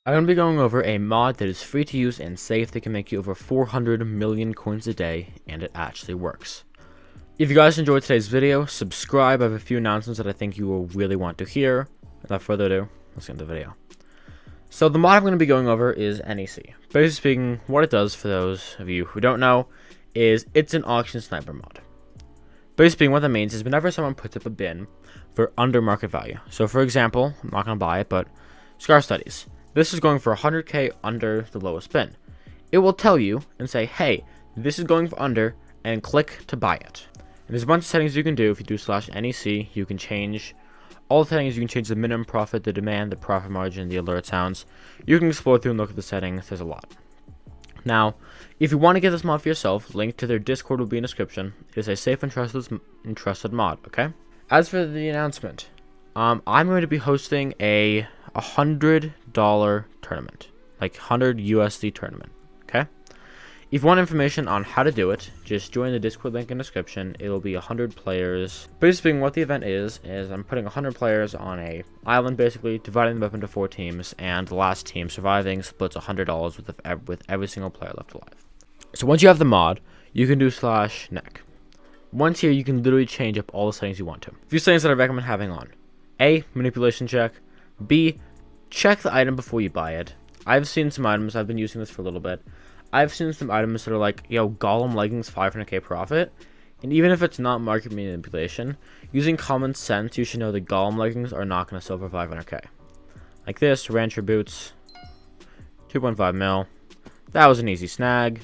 I'm going to be going over a mod that is free to use and safe that can make you over 400 million coins a day, and it actually works. If you guys enjoyed today's video, subscribe. I have a few announcements that I think you will really want to hear. Without further ado, let's get into the video. So the mod I'm going to be going over is NEC. Basically speaking, what it does, for those of you who don't know, is it's an auction sniper mod. Basically speaking, what that means is whenever someone puts up a bin for under market value. So for example, I'm not going to buy it, but Scar Studies. This is going for 100k under the lowest bin. It will tell you and say, hey, this is going for under, and click to buy it. And there's a bunch of settings you can do. If you do /NEC, you can change all the settings. You can change the minimum profit, the demand, the profit margin, the alert sounds. You can explore through and look at the settings. There's a lot. Now, if you want to get this mod for yourself, link to their Discord will be in the description. It is a safe and trusted mod, okay? As for the announcement, I'm going to be hosting a $100 tournament, like 100 USD tournament, okay? If you want information on how to do it, just join the Discord link in the description. It'll be 100 players. Basically, what the event is I'm putting 100 players on a island, basically, dividing them up into 4 teams, and the last team surviving splits $100 with every single player left alive. So once you have the mod, you can do /NEC. Once here, you can literally change up all the settings you want to. A few settings that I recommend having on. A, manipulation check. B, check the item before you buy it. I've seen some items, I've been using this for a little bit. I've seen some items that are like, yo, Golem leggings 500k profit. And even if it's not market manipulation, using common sense, you should know that Golem leggings are not going to sell for 500k. Like this, Rancher boots, 2.5 mil. That was an easy snag.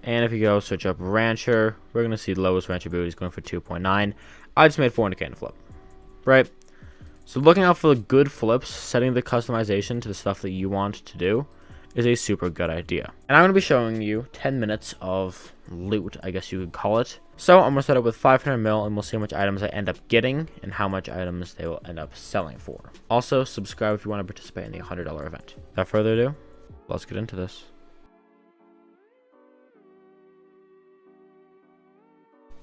And if you go search up Rancher, we're going to see the lowest Rancher boot is going for 2.9. I just made 400k in a flip. Right? So looking out for the good flips, setting the customization to the stuff that you want to do is a super good idea. And I'm going to be showing you 10 minutes of loot, I guess you could call it. So I'm going to set up with 500 mil, and we'll see how much items I end up getting and how much items they will end up selling for. Also, subscribe if you want to participate in the $100 event. Without further ado, let's get into this.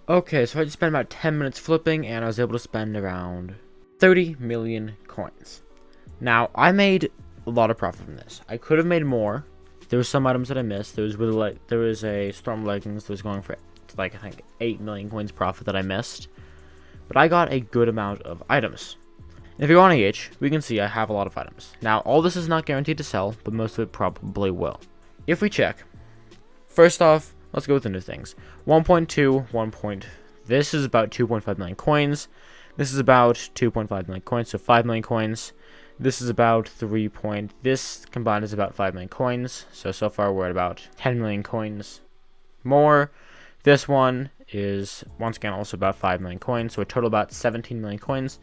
Okay, so I just spent about 10 minutes flipping, and I was able to spend around 30 million coins. Now, I made a lot of profit from this. I could have made more. There were some items that I missed. There was a Storm leggings that was going for like, I think 8 million coins profit that I missed. But I got a good amount of items. If you go on AH, we can see I have a lot of items. Now, all this is not guaranteed to sell, but most of it probably will. If we check, first off, let's go with the new things. 1.2, this is about 2.5 million coins. This is about 2.5 million coins, so 5 million coins. This is about this combined is about 5 million coins. So far we're at about 10 million coins more. This one is, once again, also about 5 million coins. So a total about 17 million coins.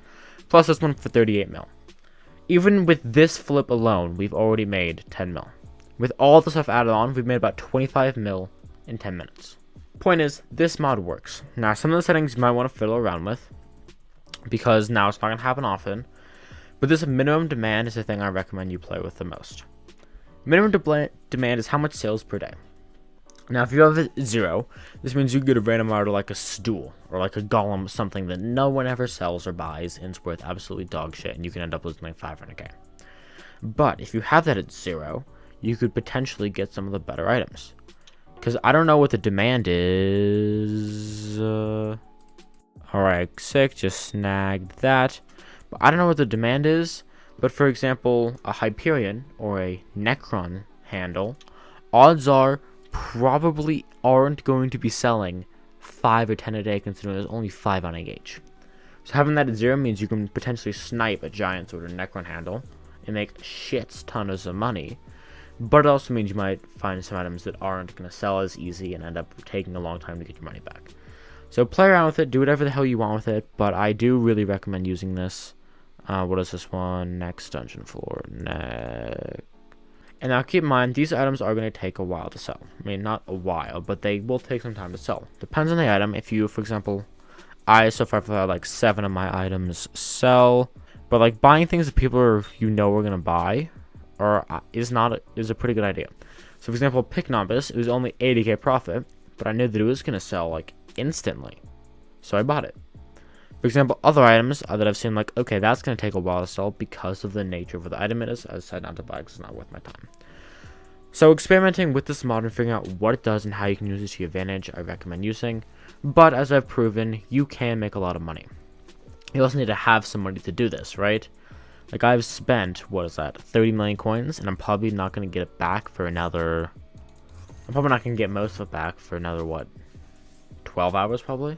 Plus this one for 38 mil. Even with this flip alone, we've already made 10 mil. With all the stuff added on, we've made about 25 mil in 10 minutes. Point is, this mod works. Now, some of the settings you might want to fiddle around with, because now it's not going to happen often. But this minimum demand is the thing I recommend you play with the most. Minimum demand is how much sales per day. Now, if you have a 0, this means you get a random order like a stool or like a golem, something that no one ever sells or buys, and it's worth absolutely dog shit, and you can end up losing like 500k. But if you have that at 0, you could potentially get some of the better items. Because I don't know what the demand is. Alright, sick, just snagged that. But I don't know what the demand is, but for example, a Hyperion or a Necron handle, odds are probably aren't going to be selling 5 or 10 a day, considering there's only 5 on a gauge. So having that at 0 means you can potentially snipe a giant sword or Necron handle and make shit tons of money. But it also means you might find some items that aren't going to sell as easy and end up taking a long time to get your money back. So play around with it, do whatever the hell you want with it, but I do really recommend using this. What is this one? Next dungeon floor. And now keep in mind, these items are going to take a while to sell. I mean, not a while, but they will take some time to sell. Depends on the item. If you, for example, so far I've had like 7 of my items sell. But like buying things that people are going to buy is a pretty good idea. So for example, Pick Novice, it was only 80k profit, but I knew that it was going to sell like instantly. So I bought it. For example, other items that I've seen, like, okay, that's going to take a while to sell because of the nature of what the item it is. I decided not to buy it because it's not worth my time. So experimenting with this mod and figuring out what it does and how you can use it to your advantage, I recommend using. But as I've proven, you can make a lot of money. You also need to have some money to do this, right? Like, I've spent, what is that, 30 million coins, and I'm probably not going to get it back for another... I'm probably not going to get most of it back for another, what, 12 hours probably?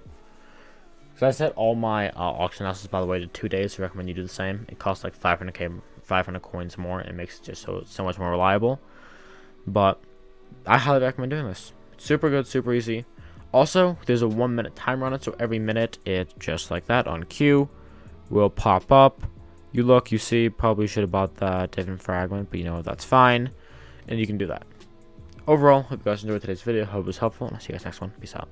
So I set all my auction houses, by the way, to 2 days, so I recommend you do the same. It costs like 500 coins more, and it makes it just so much more reliable. But I highly recommend doing this. It's super good, super easy. Also, there's a 1 minute timer on it, so every minute it, just like that, on cue, will pop up. You look, you see, probably should have bought that different fragment, but you know, that's fine. And you can do that. Overall, hope you guys enjoyed today's video. Hope it was helpful, and I'll see you guys next one. Peace out.